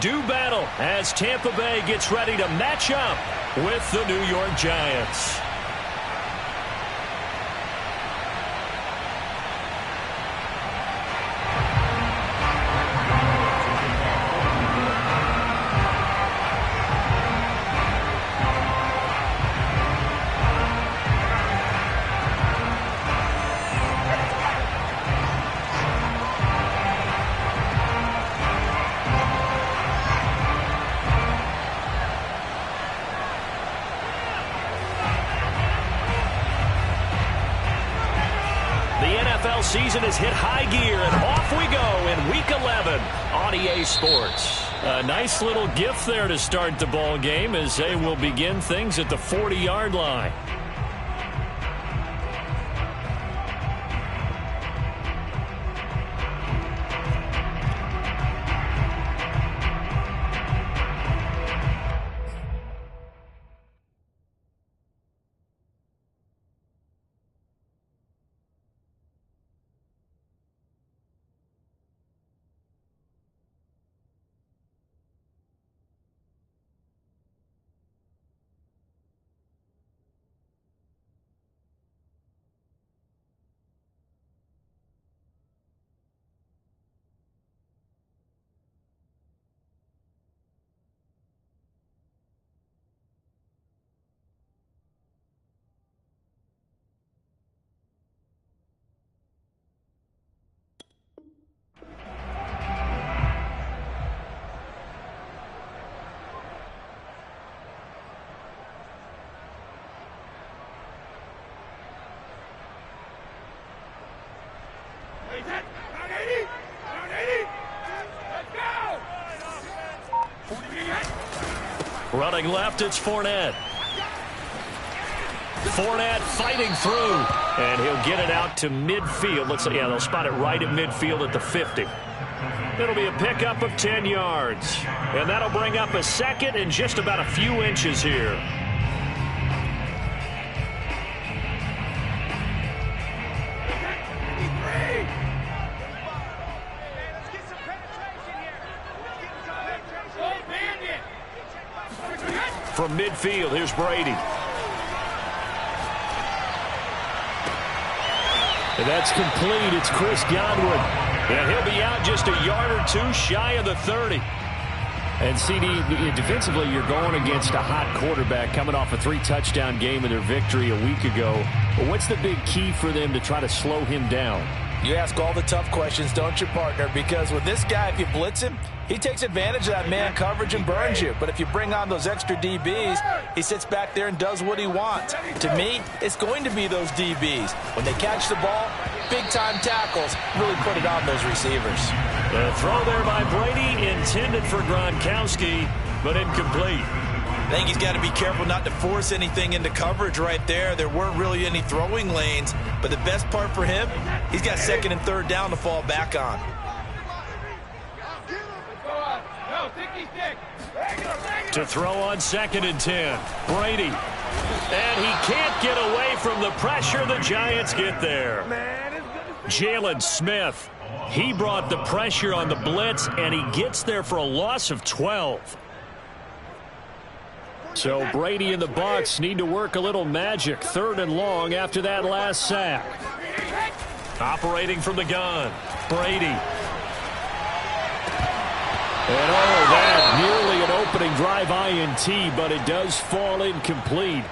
do battle as Tampa Bay gets ready to match up with the New York Giants. Season has hit high gear, and off we go in Week 11 on EA Sports. A nice little gift there to start the ball game as they will begin things at the 40-yard line. Running left, it's Fournette. Fournette fighting through, and he'll get it out to midfield. Looks like, yeah, they'll spot it right at midfield at the 50. It'll be a pickup of 10 yards, and that'll bring up a second and just about a few inches here. From midfield, here's Brady. And that's complete. It's Chris Godwin. And he'll be out just a yard or two shy of the 30. And CD, defensively, you're going against a hot quarterback coming off a 3-touchdown game in their victory a week ago. But what's the big key for them to try to slow him down? You ask all the tough questions, don't you, partner? Because with this guy, if you blitz him, he takes advantage of that man coverage and burns you. But if you bring on those extra DBs, he sits back there and does what he wants. To me, it's going to be those DBs. When they catch the ball, big-time tackles really put it on those receivers. The throw there by Brady, intended for Gronkowski, but incomplete. I think he's got to be careful not to force anything into coverage right there. There weren't really any throwing lanes, but the best part for him, he's got second and third down to fall back on. To throw on 2nd and 10, Brady. And he can't get away from the pressure. The Giants get there. Jalen Smith, he brought the pressure on the blitz, and he gets there for a loss of 12. So Brady and the Bucs need to work a little magic. 3rd and long after that last sack. Operating from the gun, Brady. And that nearly an opening drive INT, but it does fall incomplete.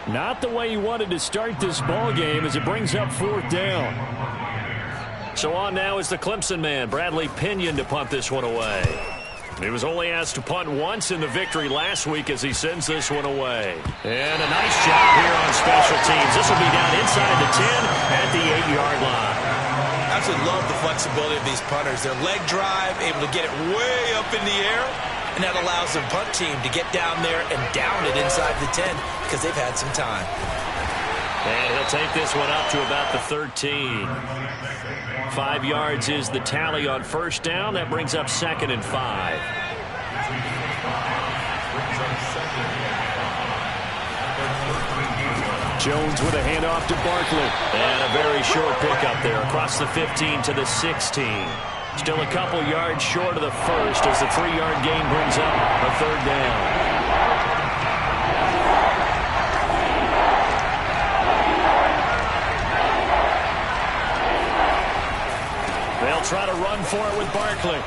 Not the way he wanted to start this ball game as it brings up 4th down. So on now is the Clemson man, Bradley Pinion, to punt this one away. He was only asked to punt once in the victory last week as he sends this one away. And a nice job here on special teams. This will be down inside the 10 at the 8-yard line. I absolutely love the flexibility of these punters. Their leg drive, able to get it way up in the air, and that allows the punt team to get down there and down it inside the 10 because they've had some time. And he'll take this one up to about the 13. 5 yards is the tally on 1st down. That brings up 2nd and 5. Jones with a handoff to Barkley. And a very short pickup there across the 15 to the 16. Still a couple yards short of the first as the 3-yard gain brings up a 3rd down. They'll try to run for it with Barkley.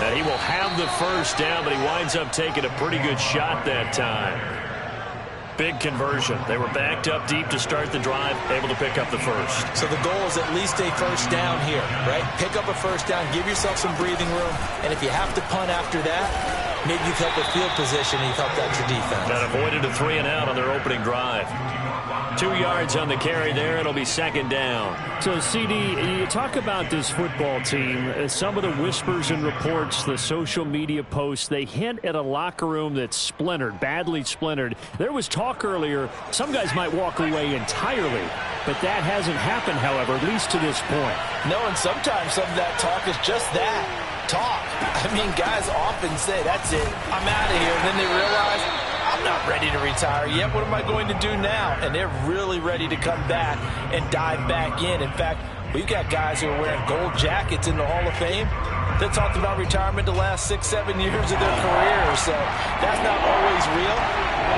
And he will have the 1st down, but he winds up taking a pretty good shot that time. Big conversion. They were backed up deep to start the drive, able to pick up the 1st. So the goal is at least a 1st down here, right? Pick up a 1st down, give yourself some breathing room, and if you have to punt after that, maybe you've helped with field position and you've helped out your defense. That avoided a 3-and-out on their opening drive. 2 yards on the carry there. It'll be 2nd down. So, CD, you talk about this football team. Some of the whispers and reports, the social media posts, they hint at a locker room that's splintered, badly splintered. There was talk earlier, some guys might walk away entirely. But that hasn't happened, however, at least to this point. No, and sometimes some of that talk is just that, talk. I mean, guys often say, that's it, I'm out of here. And then they realize, I'm not ready to retire yet. What am I going to do now? And they're really ready to come back and dive back in. In fact, we've got guys who are wearing gold jackets in the Hall of Fame that talked about retirement the last 6-7 years of their careers. So that's not always real.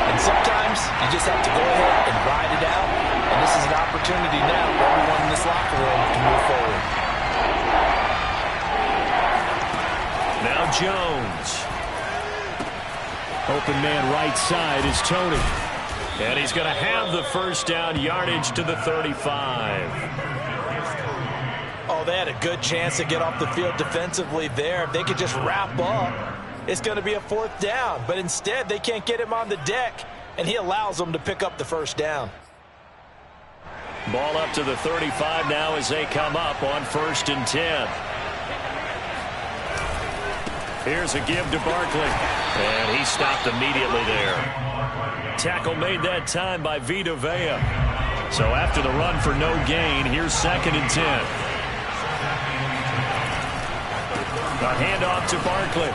And sometimes you just have to go ahead and ride it out. And this is an opportunity now for everyone in this locker room to move forward. Now Jones. Open man right side is Tony. And he's going to have the 1st down, yardage to the 35. Oh, they had a good chance to get off the field defensively there. If they could just wrap up, it's going to be a 4th down. But instead, they can't get him on the deck, and he allows them to pick up the 1st down. Ball up to the 35 now as they come up on 1st and 10. Here's a give to Barkley. And he stopped immediately there. Tackle made that time by Vita Vea. So after the run for no gain, here's 2nd and 10. A handoff to Barkley.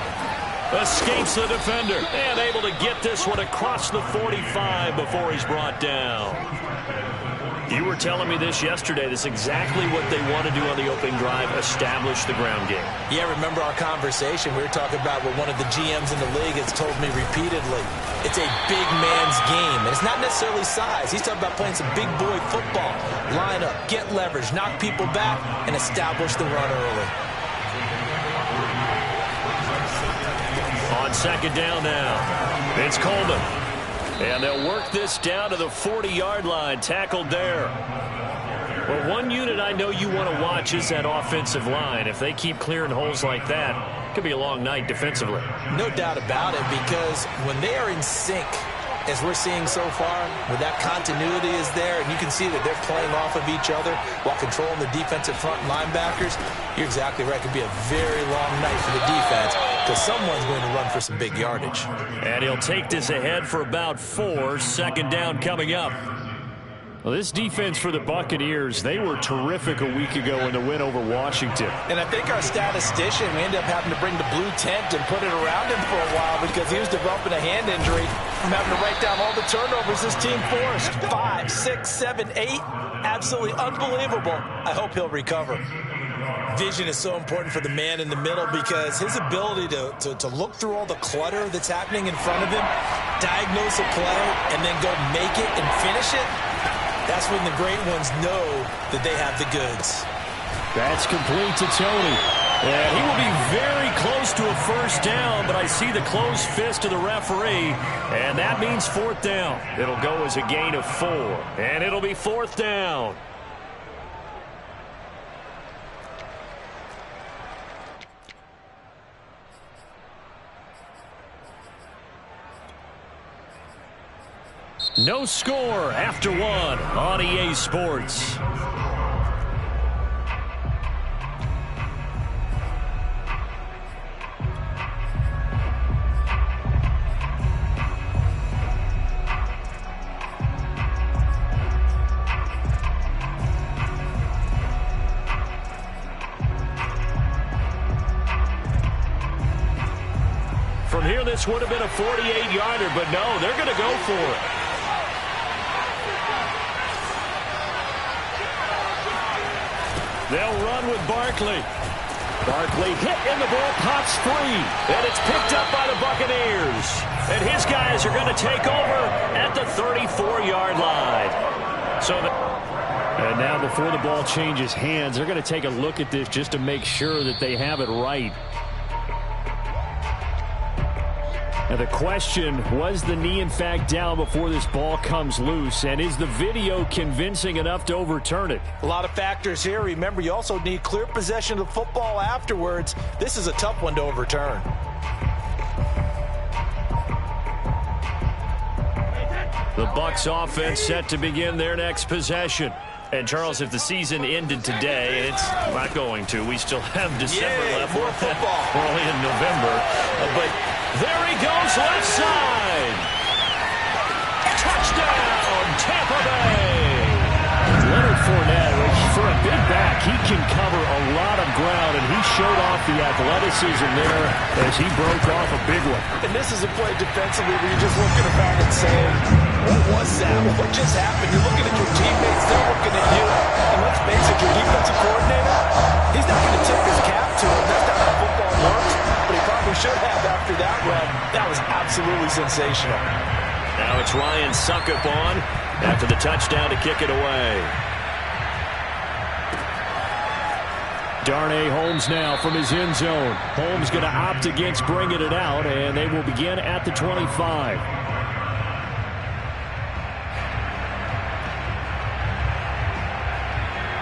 Escapes the defender. And able to get this one across the 45 before he's brought down. You were telling me this yesterday. This is exactly what they want to do on the opening drive, establish the ground game. Yeah, remember our conversation. We were talking about what one of the GMs in the league has told me repeatedly. It's a big man's game, and it's not necessarily size. He's talking about playing some big boy football. Line up, get leverage, knock people back, and establish the run early. On 2nd down now, it's Coleman. And they'll work this down to the 40-yard line, tackled there. Well, one unit I know you want to watch is that offensive line. If they keep clearing holes like that, it could be a long night defensively. No doubt about it, because when they are in sync, as we're seeing so far, where that continuity is there, and you can see that they're playing off of each other while controlling the defensive front linebackers, you're exactly right. It could be a very long night for the defense because someone's going to run for some big yardage. And he'll take this ahead for about 4. 2nd down coming up. Well, this defense for the Buccaneers, they were terrific a week ago in the win over Washington. And I think our statistician, we ended up having to bring the blue tent and put it around him for a while because he was developing a hand injury from having to write down all the turnovers this team forced. 5, 6, 7, 8. Absolutely unbelievable. I hope he'll recover. Vision is so important for the man in the middle because his ability to look through all the clutter that's happening in front of him, diagnose a play, and then go make it and finish it, that's when the great ones know that they have the goods. That's complete to Tony. And he will be very close to a 1st down, but I see the closed fist of the referee, and that means 4th down. It'll go as a gain of 4, and it'll be 4th down. No score after 1 on EA Sports. From here, this would have been a 48-yarder, but no, they're going to go for it. They'll run with Barkley. Barkley hit and the ball pops free. And it's picked up by the Buccaneers. And his guys are going to take over at the 34-yard line. And now before the ball changes hands, they're going to take a look at this just to make sure that they have it right. Now the question, was the knee in fact down before this ball comes loose? And is the video convincing enough to overturn it? A lot of factors here. Remember, you also need clear possession of the football afterwards. This is a tough one to overturn. The Bucs offense set to begin their next possession. And, Charles, if the season ended today, it's not going to. We still have December left. More football. We're only in November. But there he goes, left side. Touchdown, Tampa Bay. Leonard Fournette, for a big back, he can cover a lot of ground, and he showed off the athleticism there as he broke off a big one. And this is a play defensively where you're just looking around and saying, what was that? What just happened? You're looking at your teammates, they're looking at you. And let's face it, your defensive coordinator, he's not going to tip his cap to him. That's not how football works. But he probably should have after that run. That was absolutely sensational. Now it's Ryan Suckup on after the touchdown to kick it away. Darnay Holmes now from his end zone. Holmes going to opt against bringing it out, and they will begin at the 25.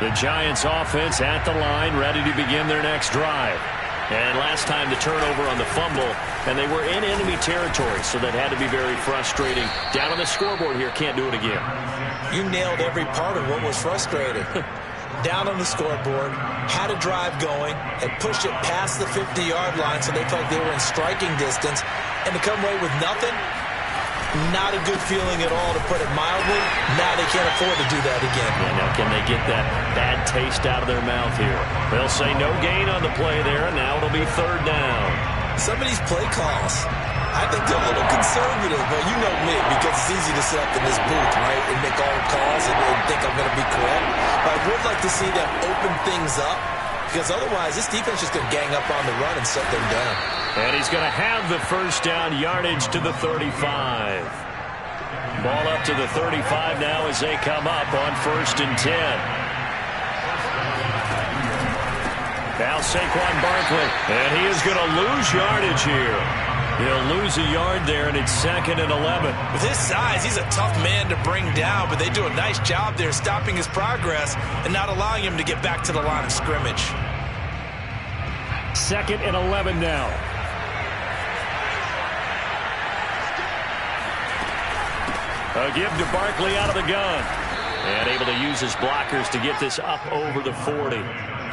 The Giants offense at the line, ready to begin their next drive. And last time the turnover on the fumble, and they were in enemy territory, so that had to be very frustrating. Down on the scoreboard here, can't do it again. You nailed every part of what was frustrating. Down on the scoreboard, had a drive going, and pushed it past the 50-yard line so they felt like they were in striking distance, and to come away with nothing, not a good feeling at all, to put it mildly. Now they can't afford to do that again. Yeah, now can they get that bad taste out of their mouth here? They'll say no gain on the play there, and now it'll be third down. Some of these play calls, I think they're a little conservative, but you know me, because it's easy to sit up in this booth, right, and make all the calls and think I'm going to be correct. But I would like to see them open things up, because otherwise this defense is just going to gang up on the run and shut them down. And he's going to have the first down, yardage to the 35. Ball up to the 35 now as they come up on 1st and 10. Now Saquon Barkley, and he is going to lose yardage here. He'll lose a yard there, and it's 2nd and 11. With his size, he's a tough man to bring down, but they do a nice job there stopping his progress and not allowing him to get back to the line of scrimmage. 2nd and 11 now. A give to Barkley out of the gun. And able to use his blockers to get this up over the 40.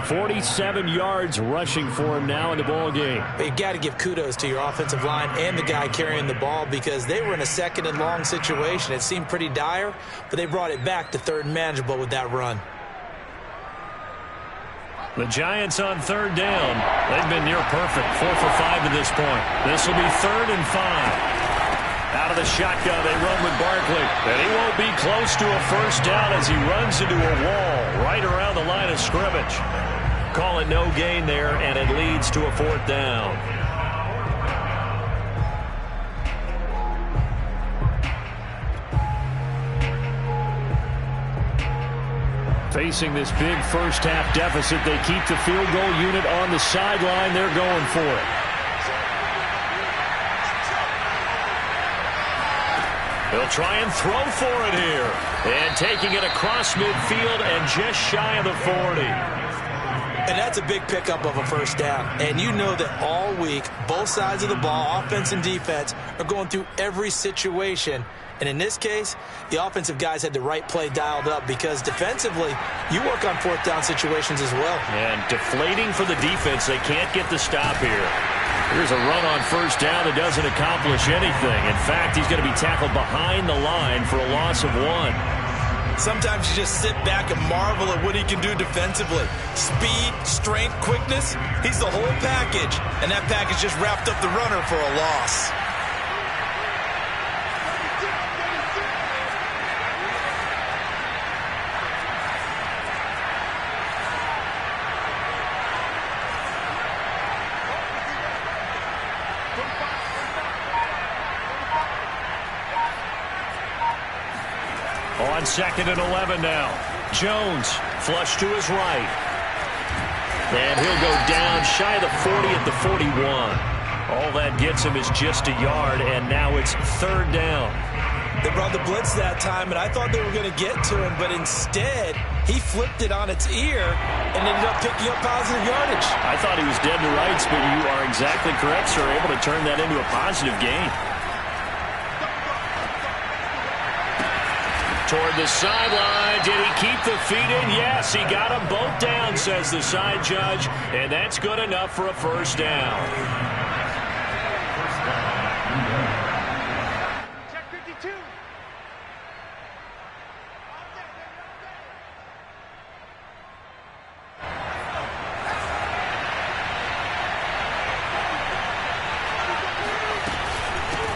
47 yards rushing for him now in the ball game. But you got to give kudos to your offensive line and the guy carrying the ball, because they were in a 2nd and long situation. It seemed pretty dire, but they brought it back to 3rd and manageable with that run. The Giants on 3rd down. They've been near perfect. 4 for 5 to this point. This will be 3rd and 5. Out of the shotgun, they run with Barkley. And he won't be close to a first down as he runs into a wall right around the line of scrimmage. Call it no gain there, and it leads to a 4th down. Facing this big first-half deficit, they keep the field goal unit on the sideline. They're going for it. They'll try and throw for it here. And taking it across midfield and just shy of the 40. And that's a big pickup of a first down. And you know that all week, both sides of the ball, offense and defense, are going through every situation. And in this case, the offensive guys had the right play dialed up, because defensively, you work on 4th down situations as well. And deflating for the defense. They can't get the stop here. Here's a run on first down that doesn't accomplish anything. In fact, he's going to be tackled behind the line for a loss of 1. Sometimes you just sit back and marvel at what he can do defensively. Speed, strength, quickness, he's the whole package. And that package just wrapped up the runner for a loss. On 2nd and 11 now. Jones, flush to his right. And he'll go down shy of the 40 at the 41. All that gets him is just a yard, and now it's 3rd down. They brought the blitz that time, and I thought they were going to get to him, but instead, he flipped it on its ear and ended up picking up positive yardage. I thought he was dead to rights, but you are exactly correct, sir. Able to turn that into a positive gain. Toward the sideline. Did he keep the feet in? Yes, he got them both down, says the side judge, and that's good enough for a 1st down.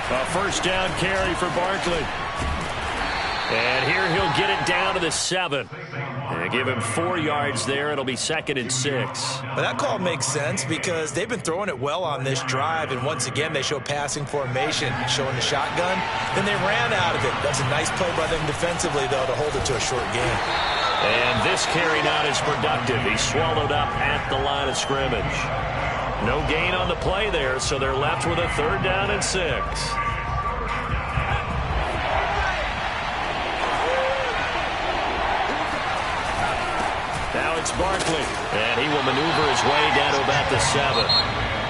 A 1st down carry for Barkley. And here he'll get it down to the 7. And give him 4 yards there. It'll be 2nd and 6. But that call makes sense because they've been throwing it well on this drive. And once again, they show passing formation, showing the shotgun. Then they ran out of it. That's a nice play by them defensively, though, to hold it to a short gain. And this carry not as productive. He's swallowed up at the line of scrimmage. No gain on the play there, so they're left with a 3rd down and 6. Now it's Barkley, and he will maneuver his way down to about the 7.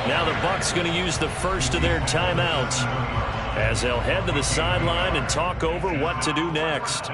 Now the Bucs going to use the first of their timeouts as they'll head to the sideline and talk over what to do next.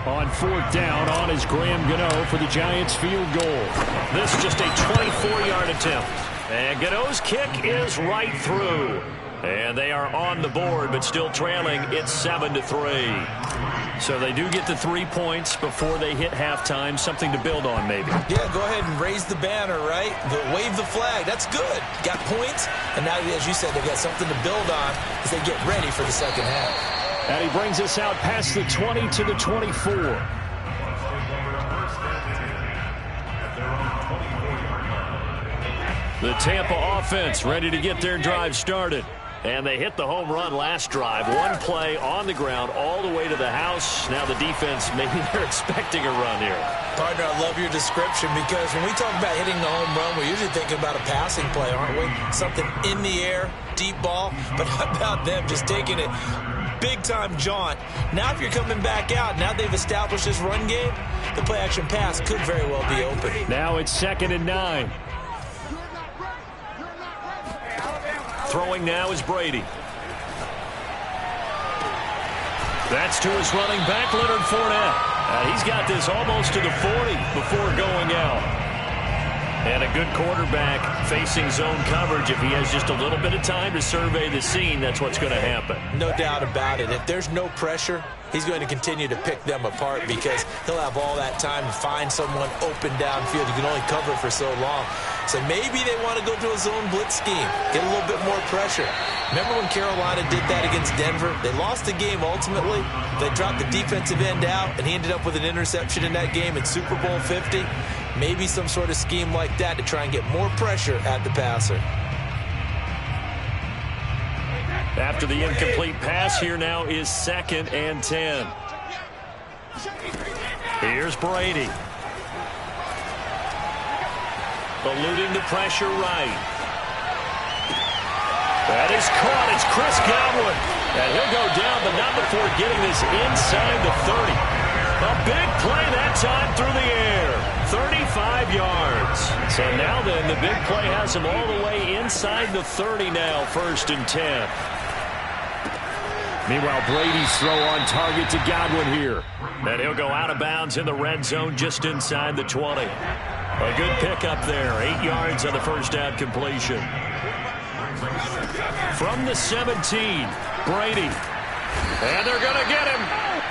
On 4th down, on is Graham Gano for the Giants field goal. This just a 24-yard attempt. And Gano's kick is right through. And they are on the board, but still trailing. It's 7-3. So they do get the 3 points before they hit halftime. Something to build on, maybe. Yeah, go ahead and raise the banner, right? Wave the flag. That's good. Got points, and now, as you said, they've got something to build on as they get ready for the 2nd half. And he brings us out past the 20 to the 24. The Tampa offense ready to get their drive started. And they hit the home run last drive. One play on the ground all the way to the house. Now the defense, maybe they're expecting a run here. Partner, I love your description because when we talk about hitting the home run, we're usually thinking about a passing play, aren't we? Something in the air, deep ball. But how about them just taking it big-time jaunt? Now if you're coming back out, now they've established this run game, the play-action pass could very well be open. Now it's 2nd and 9. Throwing now is Brady. That's to his running back, Leonard Fournette. He's got this almost to the 40 before going out. And a good quarterback facing zone coverage. If he has just a little bit of time to survey the scene, that's what's going to happen. No doubt about it. If there's no pressure, he's going to continue to pick them apart because he'll have all that time to find someone open downfield. You can only cover for so long. So maybe they want to go to a zone blitz scheme, get a little bit more pressure. Remember when Carolina did that against Denver? They lost the game ultimately. They dropped the defensive end out, and he ended up with an interception in that game in Super Bowl 50. Maybe some sort of scheme like that to try and get more pressure at the passer. After the incomplete pass, here now is 2nd and 10. Here's Brady. Eluding the pressure right. That is caught. It's Chris Godwin. And he'll go down, but not before getting this inside the 30. A big play that time through the air. 35 yards. So now then, the big play has him all the way inside the 30 now, 1st and 10. Meanwhile, Brady's throw on target to Godwin here. And he'll go out of bounds in the red zone just inside the 20. A good pickup there. 8 yards on the 1st down completion. From the 17, Brady. And they're going to get him.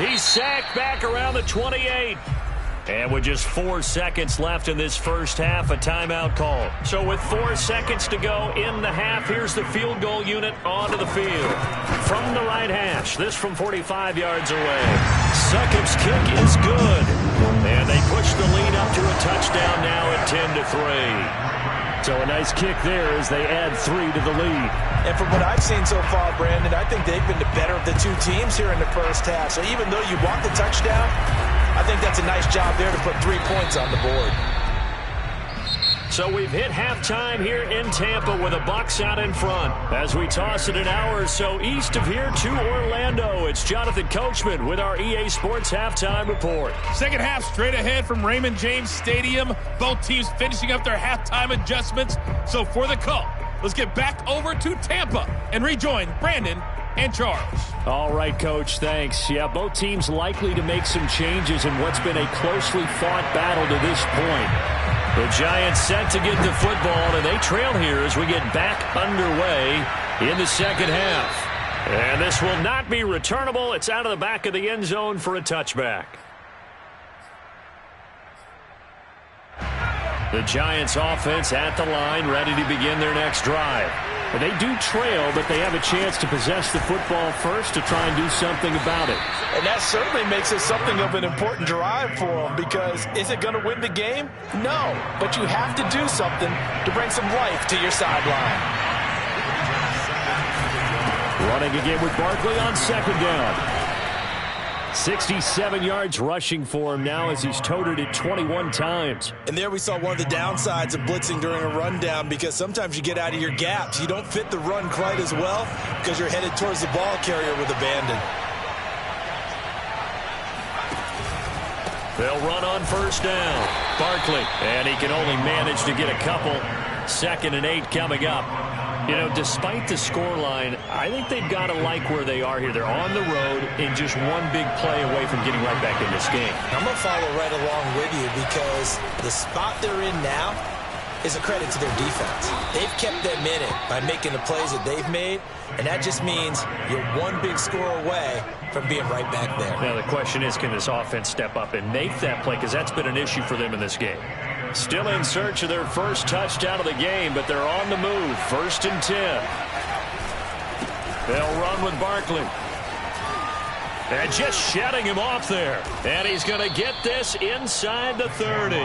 He's sacked back around the 28. And with just 4 seconds left in this first half, a timeout call. So with 4 seconds to go in the half, here's the field goal unit onto the field. From the right hash, this from 45 yards away. Succop's kick is good. And they push the lead up to a touchdown now at 10-3. So a nice kick there as they add 3 to the lead. And from what I've seen so far, Brandon, I think they've been the better of the two teams here in the first half. So even though you want the touchdown, I think that's a nice job there to put 3 points on the board. So we've hit halftime here in Tampa with the Bucs out in front. As we toss it an hour or so east of here to Orlando, it's Jonathan Coachman with our EA Sports halftime report. Second half straight ahead from Raymond James Stadium. Both teams finishing up their halftime adjustments. So for the call, let's get back over to Tampa and rejoin Brandon and Charles. All right, Coach, thanks. Yeah, both teams likely to make some changes in what's been a closely fought battle to this point. The Giants set to get the football, and they trail here as we get back underway in the second half. And this will not be returnable. It's out of the back of the end zone for a touchback. The Giants offense at the line, ready to begin their next drive. And they do trail, but they have a chance to possess the football first to try and do something about it. And that certainly makes it something of an important drive for them, because is it going to win the game? No, but you have to do something to bring some life to your sideline. Running again with Barkley on second down. 67 yards rushing for him now as he's toted it 21 times. And there we saw one of the downsides of blitzing during a rundown, because sometimes you get out of your gaps. You don't fit the run quite as well because you're headed towards the ball carrier with abandon. They'll run on first down. Barkley, and he can only manage to get a couple. 2nd and 8 coming up. You know, despite the scoreline, I think they've got to like where they are here. They're on the road and just one big play away from getting right back in this game. I'm going to follow right along with you, because the spot they're in now is a credit to their defense. They've kept them in it by making the plays that they've made, and that just means you're one big score away from being right back there. Now the question is, can this offense step up and make that play, because that's been an issue for them in this game. Still in search of their first touchdown of the game, but they're on the move. 1st and 10. They'll run with Barkley. And just shutting him off there. And he's going to get this inside the 30.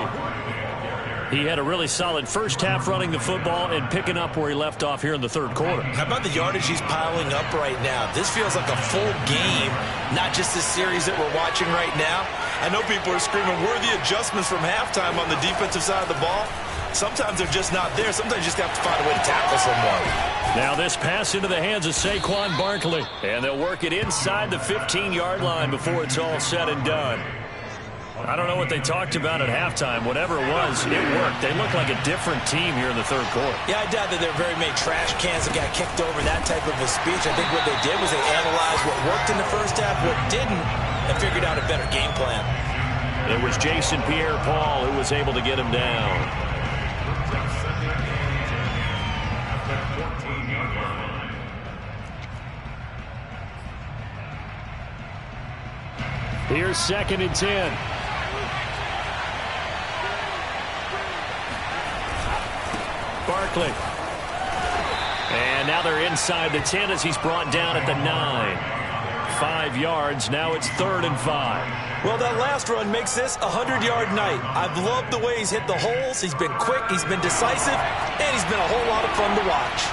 He had a really solid first half running the football and picking up where he left off here in the third quarter. How about the yardage he's piling up right now? This feels like a full game, not just this series that we're watching right now. I know people are screaming, where are the adjustments from halftime on the defensive side of the ball? Sometimes they're just not there. Sometimes you just have to find a way to tackle someone. Now this pass into the hands of Saquon Barkley. And they'll work it inside the 15-yard line before it's all said and done. I don't know what they talked about at halftime. Whatever it was, it worked. They look like a different team here in the third quarter. Yeah, I doubt that there are very many trash cans that got kicked over, that type of a speech. I think what they did was they analyzed what worked in the first half, what didn't, and figured out a better game plan. It was Jason Pierre-Paul who was able to get him down. Here's 2nd and 10. Barkley. And now they're inside the 10 as he's brought down at the 9. 5 yards. Now it's 3rd and 5. Well, that last run makes this a 100-yard night. I've loved the way he's hit the holes. He's been quick, he's been decisive, and he's been a whole lot of fun to watch.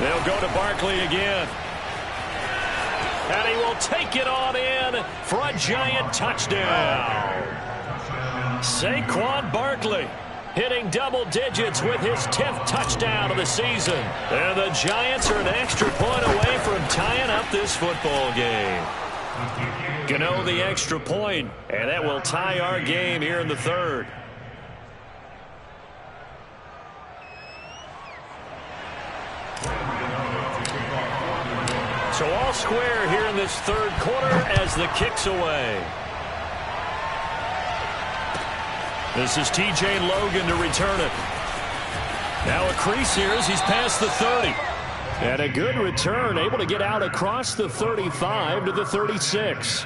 They'll go to Barkley again. And he will take it on in for a giant touchdown. Saquon Barkley hitting double digits with his 10th touchdown of the season. And the Giants are an extra point away from tying up this football game. Gano the extra point, and that will tie our game here in the third. So all square here in this third quarter as the kick's away. This is T.J. Logan to return it. Now a crease here as he's past the 30. And a good return, able to get out across the 35 to the 36.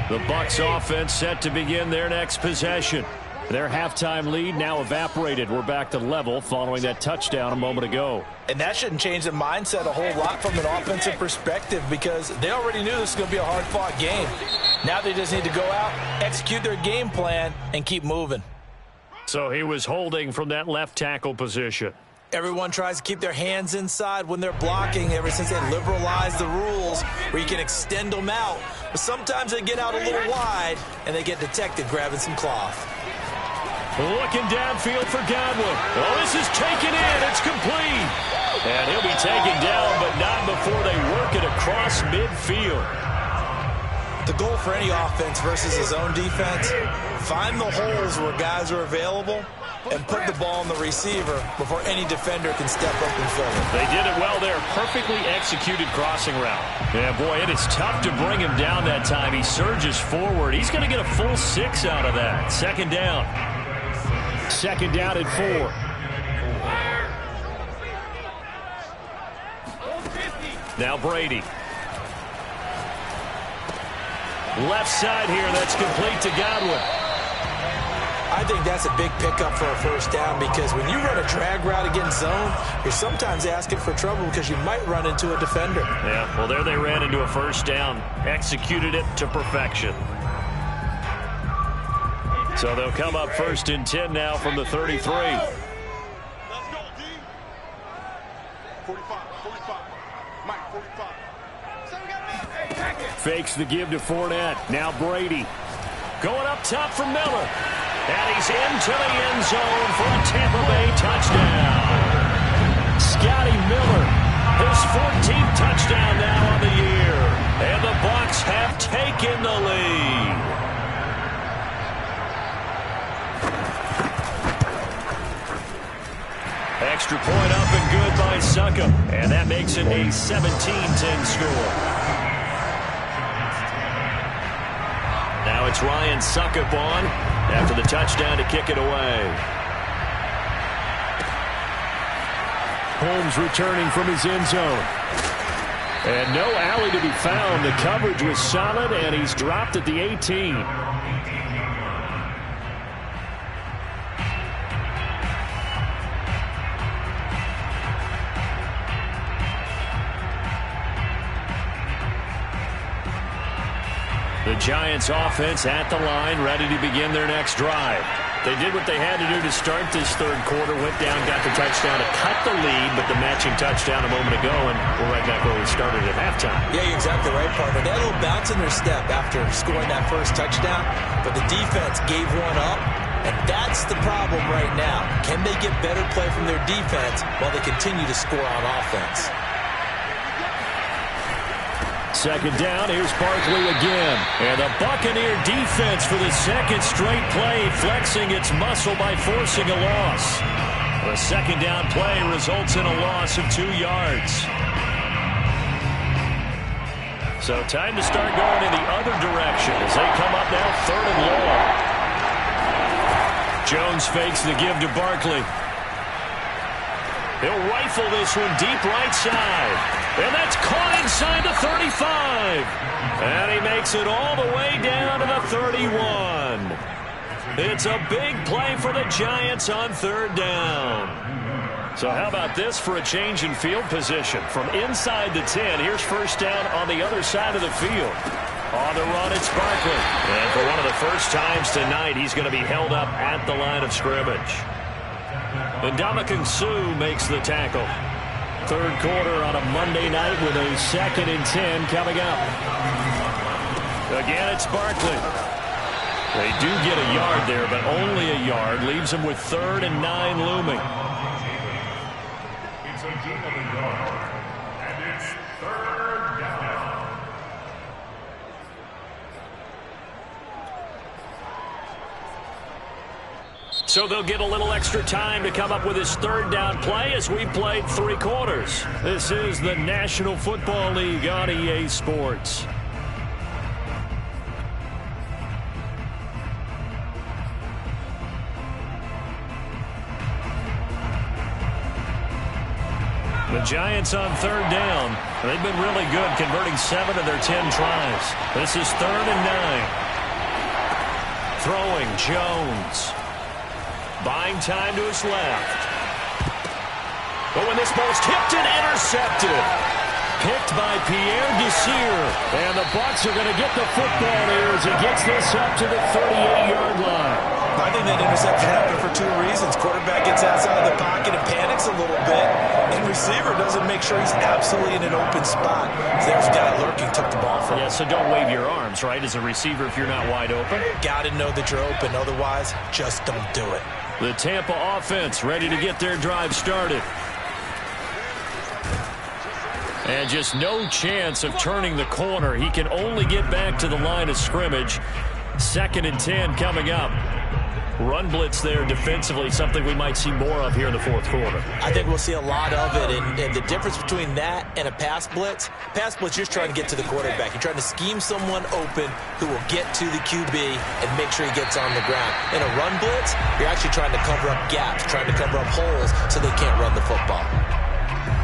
The Bucs offense set to begin their next possession. Their halftime lead now evaporated. We're back to level following that touchdown a moment ago. And that shouldn't change the mindset a whole lot from an offensive perspective, because they already knew this was going to be a hard-fought game. Now they just need to go out, execute their game plan, and keep moving. So he was holding from that left tackle position. Everyone tries to keep their hands inside when they're blocking ever since they liberalized the rules where you can extend them out. But sometimes they get out a little wide, and they get detected grabbing some cloth. Looking downfield for Godwin. Oh, this is taken in. It's complete. And he'll be taken down, but not before they work it across midfield. The goal for any offense versus his own defense, find the holes where guys are available and put the ball on the receiver before any defender can step up and fill it. They did it well there. Perfectly executed crossing route. Yeah, boy, it is tough to bring him down that time. He surges forward. He's going to get a full 6 out of that. Second down. Second down and 4. Now Brady. Left side here, that's complete to Godwin. I think that's a big pickup for a first down because when you run a drag route against zone, you're sometimes asking for trouble because you might run into a defender. Yeah, well, there they ran into a first down. Executed it to perfection. So they'll come up 1st and 10 now from the 33. Let's go, D. 45, 45. Mike, 45. Fakes the give to Fournette. Now Brady. Going up top for Miller. And he's into the end zone for a Tampa Bay touchdown. Scotty Miller, his 14th touchdown now on the year. And the Bucs have taken the lead. Extra point up and good by Succop. And that makes it a 17-10 score. Now it's Ryan Succop on after the touchdown to kick it away. Holmes returning from his end zone. And no alley to be found. The coverage was solid, and he's dropped at the 18. The Giants offense at the line, ready to begin their next drive. They did what they had to do to start this third quarter, went down, got the touchdown to cut the lead, but the matching touchdown a moment ago, and we're right back where we started at halftime. Yeah, you're exactly right, partner. They had a little bounce in their step after scoring that first touchdown, but the defense gave one up, and that's the problem right now. Can they get better play from their defense while they continue to score on offense? Second down, here's Barkley again. And the Buccaneer defense for the second straight play, flexing its muscle by forcing a loss. The second down play results in a loss of 2 yards. So time to start going in the other direction as they come up now 3rd and long. Jones fakes the give to Barkley. He'll rifle this one deep right side. And that's caught inside the 35. And he makes it all the way down to the 31. It's a big play for the Giants on 3rd down. So how about this for a change in field position? From inside the 10, here's first down on the other side of the field. On the run, it's Barkley. And for one of the first times tonight, he's going to be held up at the line of scrimmage. And Ndamukong Suh makes the tackle. Third quarter on a Monday night with a 2nd and 10 coming up. Again, it's Barkley. They do get a yard there, but only a yard. Leaves them with 3rd and 9 looming. It's a gain of a yard, and it's 3rd down. So they'll get a little extra time to come up with his 3rd down play as we played 3 quarters. This is the National Football League on EA Sports. The Giants on 3rd down. They've been really good, converting 7 of their 10 tries. This is 3rd and 9. Throwing Jones. Buying time to his left. But when this ball's tipped and intercepted. picked by Pierre Desir. And the Bucs are going to get the football here as he gets this up to the 38-yard line. I think that interception happened for two reasons. Quarterback gets outside of the pocket and panics a little bit. And receiver doesn't make sure he's absolutely in an open spot. So there's a guy lurking, took the ball from him. Yeah, so don't wave your arms, right, as a receiver if you're not wide open. Got to know that you're open. Otherwise, just don't do it. The Tampa offense ready to get their drive started. And just no chance of turning the corner. He can only get back to the line of scrimmage. 2nd and 10 coming up. Run blitz there defensively, something we might see more of here in the fourth quarter. I think we'll see a lot of it, and the difference between that and a pass blitz, you're just trying to get to the quarterback. You're trying to scheme someone open who will get to the QB and make sure he gets on the ground. In a run blitz, you're actually trying to cover up gaps, trying to cover up holes so they can't run the football.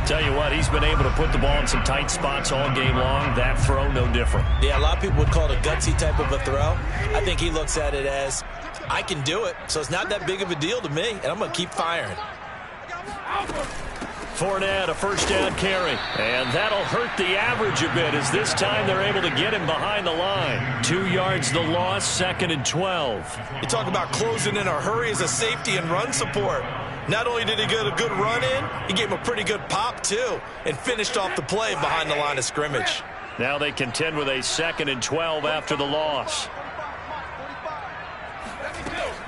Tell you what, he's been able to put the ball in some tight spots all game long. That throw, no different. Yeah, a lot of people would call it a gutsy type of a throw. I think he looks at it as, I can do it, so it's not that big of a deal to me, and I'm going to keep firing. Fournette, a first down carry. And that'll hurt the average a bit as this time they're able to get him behind the line. 2 yards the loss, 2nd and 12. You talk about closing in a hurry as a safety and run support. Not only did he get a good run in, he gave him a pretty good pop, too, and finished off the play behind the line of scrimmage. Now they contend with a 2nd and 12 after the loss.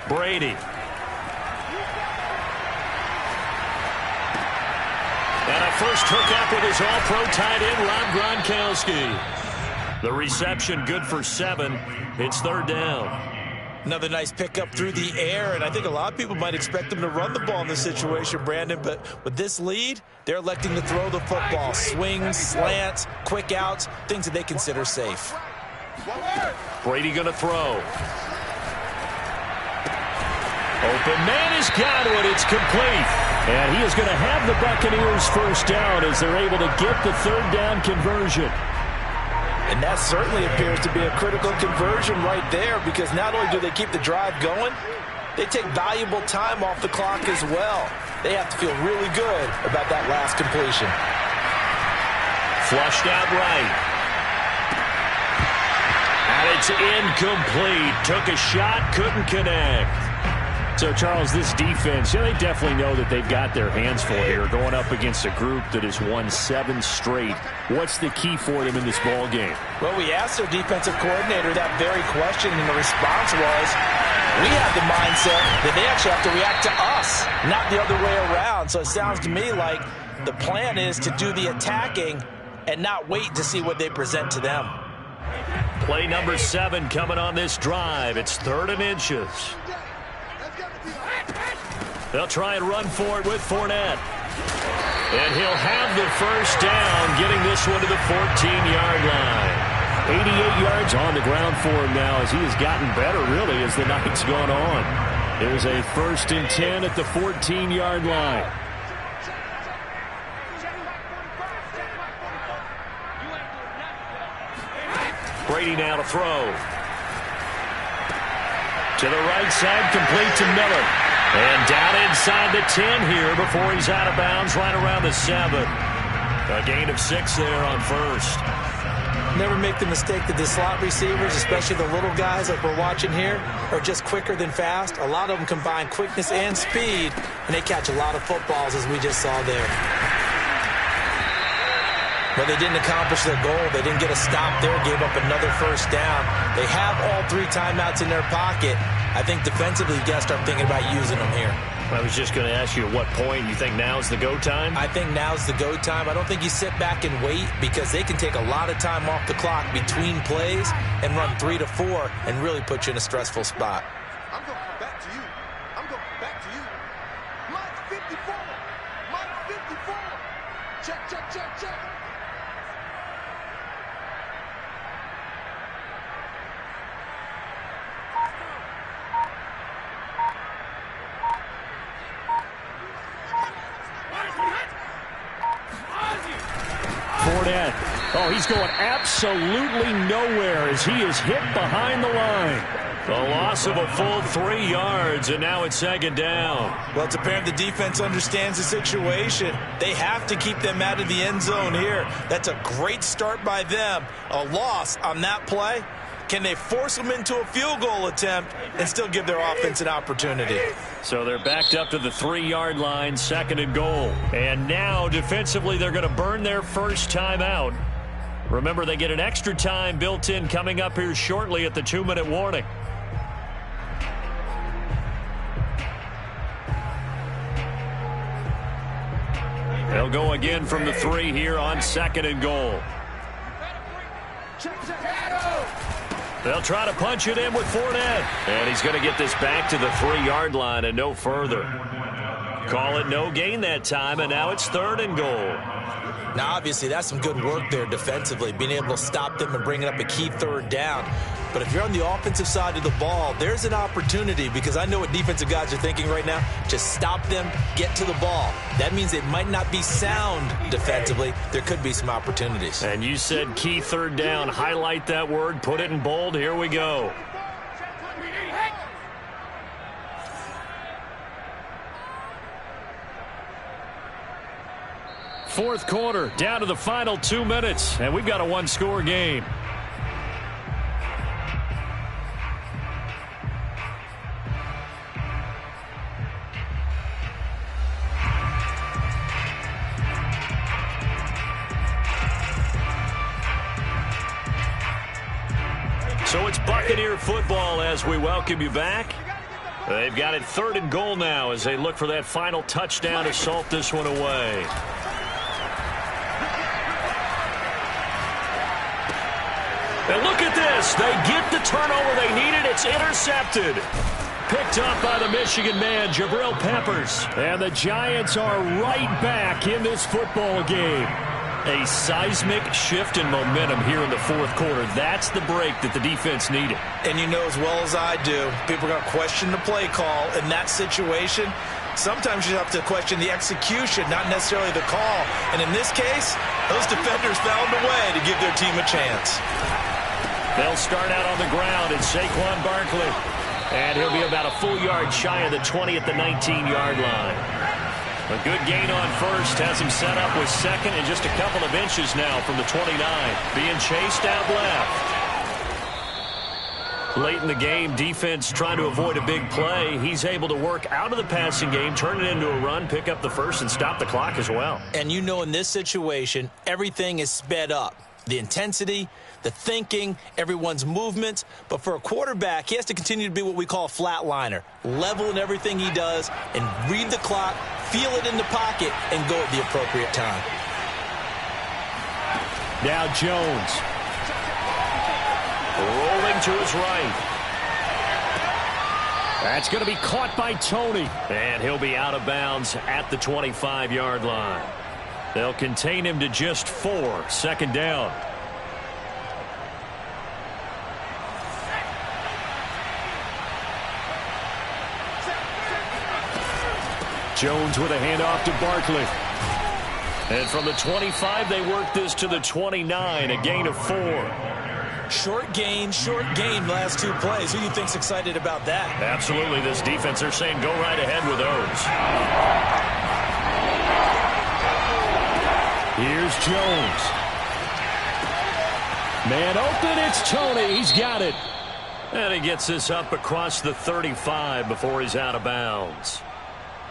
Brady. And a first hookup with his all-pro tight end, Rob Gronkowski. The reception good for 7. It's 3rd down. Another nice pickup through the air, and I think a lot of people might expect him to run the ball in this situation, Brandon, but with this lead, they're electing to throw the football. Swings, slants, quick outs, things that they consider safe. Brady going to throw. Open man has got it. It's complete. And he is going to have the Buccaneers first down as they're able to get the 3rd down conversion. And that certainly appears to be a critical conversion right there, because not only do they keep the drive going, they take valuable time off the clock as well. They have to feel really good about that last completion. Flushed out right. And it's incomplete. Took a shot, couldn't connect. So, Charles, this defense, they definitely know that they've got their hands full here going up against a group that has won 7 straight. What's the key for them in this ball game? Well, we asked their defensive coordinator that very question, and the response was, we have the mindset that they actually have to react to us, not the other way around. So it sounds to me like the plan is to do the attacking and not wait to see what they present to them. Play number 7 coming on this drive. It's 3rd and inches. They'll try and run for it with Fournette. And he'll have the first down, getting this one to the 14-yard line. 88 yards on the ground for him now as he has gotten better, really, as the night's gone on. There's a 1st and 10 at the 14-yard line. Brady now to throw. To the right side, complete to Miller. And down inside the 10 here before he's out of bounds, right around the 7. A gain of 6 there on 1st. Never make the mistake that the slot receivers, especially the little guys like we're watching here, are just quicker than fast. A lot of them combine quickness and speed, and they catch a lot of footballs, as we just saw there. But they didn't accomplish their goal. They didn't get a stop there, gave up another first down. They have all 3 timeouts in their pocket. I think defensively, you got to start thinking about using them here. I was just going to ask you at what point you think now's the go time? I think now's the go time. I don't think you sit back and wait, because they can take a lot of time off the clock between plays and run 3 to 4 and really put you in a stressful spot. I'm going to come back to you. I'm going to come back to you. Mike 54. Mike 54. Check, check, check, check. Fournette. Oh, he's going absolutely nowhere as he is hit behind the line. A loss of a full 3 yards, and now it's second down. Well, it's apparent the defense understands the situation. They have to keep them out of the end zone here. That's a great start by them. A loss on that play. Can they force them into a field goal attempt and still give their offense an opportunity? So they're backed up to the 3-yard line, second and goal. And now, defensively, they're going to burn their first time out. Remember, they get an extra time built in coming up here shortly at the 2-minute warning. They'll go again from the 3 here on second and goal. They'll try to punch it in with Fournette. And he's going to get this back to the 3-yard line and no further. Call it no gain that time, and now it's third and goal. Now, obviously, that's some good work there defensively, being able to stop them and bringing up a key third down. But if you're on the offensive side of the ball, there's an opportunity, because I know what defensive guys are thinking right now. Just stop them, get to the ball. That means it might not be sound defensively. There could be some opportunities. And you said key third down. Highlight that word, put it in bold. Here we go. Fourth quarter, down to the final 2 minutes, and we've got a one-score game. So it's Buccaneer football as we welcome you back. They've got it third and goal now as they look for that final touchdown to salt this one away. And look at this. They get the turnover they needed. It's intercepted. Picked up by the Michigan man, Jabril Peppers. And the Giants are right back in this football game. A seismic shift in momentum here in the fourth quarter. That's the break that the defense needed. And you know as well as I do, people are going to question the play call in that situation. Sometimes you have to question the execution, not necessarily the call. And in this case, those defenders found a way to give their team a chance. They'll start out on the ground, and Saquon Barkley. And he'll be about a full yard shy of the 20 at the 19-yard line. A good gain on first has him set up with second and just a couple of inches now from the 29. Being chased out left. Late in the game, defense trying to avoid a big play. He's able to work out of the passing game, turn it into a run, pick up the first, and stop the clock as well. And you know in this situation, everything is sped up. The intensity, the thinking, everyone's movements. But for a quarterback, he has to continue to be what we call a flatliner. Level in everything he does and read the clock, feel it in the pocket, and go at the appropriate time. Now Jones. Rolling to his right. That's going to be caught by Tony. And he'll be out of bounds at the 25-yard line. They'll contain him to just 4. Second down. Jones with a handoff to Barkley. And from the 25, they work this to the 29, a gain of 4. Short gain last 2 plays. Who do you think's excited about that? Absolutely. This defense, they're saying go right ahead with those. Here's Jones. Man open, it's Tony. He's got it. And he gets this up across the 35 before he's out of bounds.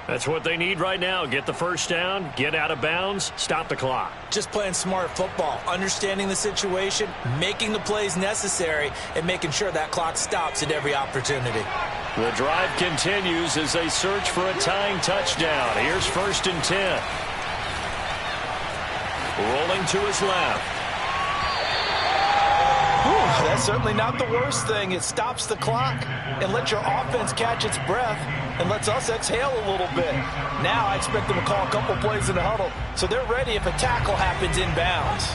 That's what they need right now. Get the first down, get out of bounds, stop the clock. Just playing smart football, understanding the situation, making the plays necessary, and making sure that clock stops at every opportunity. The drive continues as they search for a tying touchdown. Here's first and 10. Rolling to his left. Whew, that's certainly not the worst thing. It stops the clock and lets your offense catch its breath and lets us exhale a little bit. Now I expect them to call a couple plays in the huddle so they're ready if a tackle happens inbounds.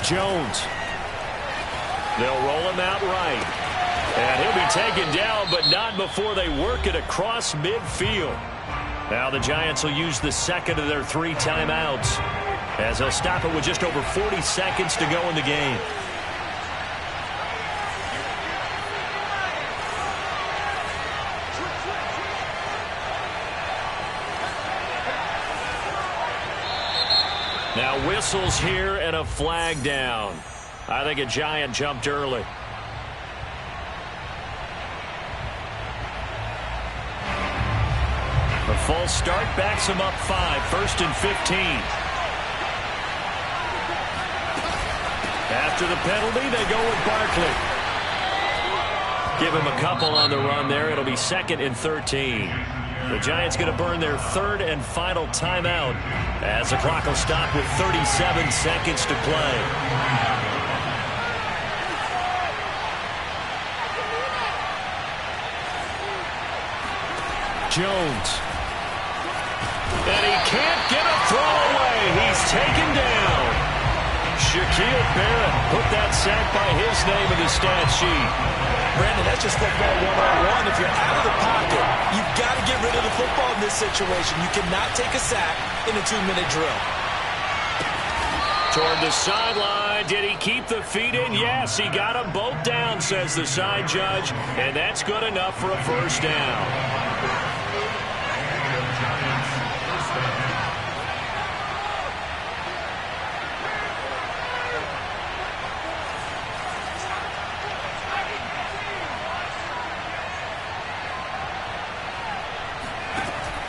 Jones. They'll roll him out right. And he'll be taken down, but not before they work it across midfield. Now the Giants will use the second of their 3 timeouts as they'll stop it with just over 40 seconds to go in the game. Now whistles here and a flag down. I think a Giant jumped early. The false start backs him up 5, 1st and 15. After the penalty, they go with Barkley. Give him a couple on the run there. It'll be 2nd and 13. The Giants going to burn their 3rd and final timeout as the clock will stop with 37 seconds to play. Jones. And he can't get a throw away. He's taken down. Shaquille Barrett put that sack by his name in the stat sheet. Brandon, that's just football 101. If you're out of the pocket, you've got to get rid of the football in this situation. You cannot take a sack in a 2-minute drill. Toward the sideline. Did he keep the feet in? Yes, he got them both down, says the side judge. And that's good enough for a first down.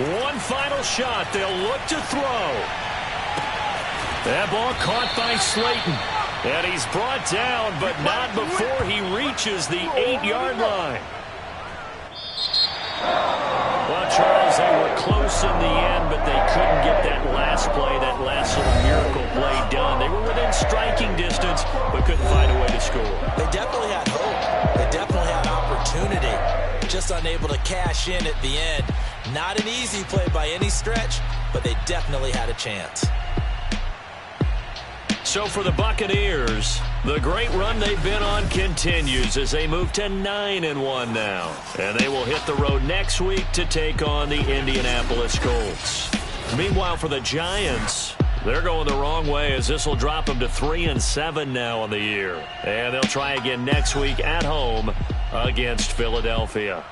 One final shot. They'll look to throw. That ball caught by Slayton. And he's brought down, but not before he reaches the 8-yard line. Well, Charles, they were close in the end, but they couldn't get that last play, that last little miracle play done. They were within striking distance, but couldn't find a way to score. They definitely had hope. They definitely had opportunity. Just unable to cash in at the end. Not an easy play by any stretch, but they definitely had a chance. So for the Buccaneers, the great run they've been on continues as they move to 9-1 now. And they will hit the road next week to take on the Indianapolis Colts. Meanwhile, for the Giants, they're going the wrong way as this will drop them to 3-7 now on the year. And they'll try again next week at home against Philadelphia.